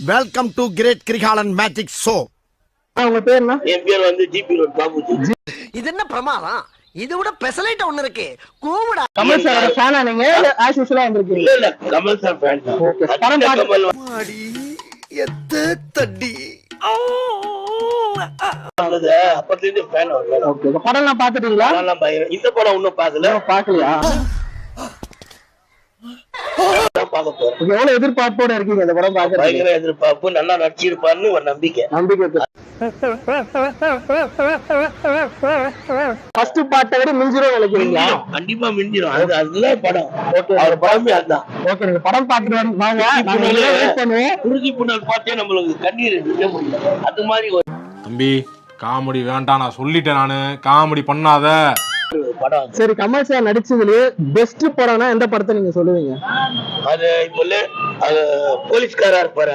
Welcome to great Kirikalan magic show. உங்க பேர் என்ன? என் பேர் வந்து ஜிபி ரோட் பாபுஜி. இது என்ன பிரமாதம்? இது விட பெசலைட் ஒண்ணு இருக்கு. கூவுடா. கமல் சாரோட ஃபேனா நீங்க? ஆஸ் யூசுவலா வந்திருக்கீங்க? இல்ல கமல் சார் ஃபேன். ஓகே. படம் கமல் அடி எத்த தடி. அப்பத்திலிருந்து ஃபேன் அவர். ஓகே. படம் எல்லாம் பாத்துட்டீங்களா? நான் பயங்கர இந்த படம் இன்னும் பார்க்கல. பார்க்கலையா? பார்க்க போறேன். எவ்வளவு எதிர்பார்ப்போட இருக்கீங்க இந்த படம் பாக்குறதுக்கு? பயங்கர எதிர்பார்ப்பு, நல்லா நடிச்சிருப்பாருன்னு ஒரு நம்பிக்கை. ஃபர்ஸ்ட் பார்ட்டை விட மிஞ்சிரும் நினைக்கிறீங்களா? கண்டிப்பா மிஞ்சிரும். அதுதான் படம். அவர் படமே அதுதான். ஓகே, நீங்க படம் பார்த்துட்டு வாங்க. குருதி புனல் பார்த்தே நம்மளுக்கு கண்ணீர் நிக்க முடியல. அது மாதிரி ஒரு தம்பி காமெடி வேண்டாம், நான் சொல்லிட்டேன். நானு காமெடி பண்ணாத படம். சரி, கமல் சார் நடிச்சதுலயே பெஸ்ட் படம்னா எந்த படத்தை நீங்க சொல்லுவீங்க? அது இப்போ போலீஸ்காரா இருப்பாரு.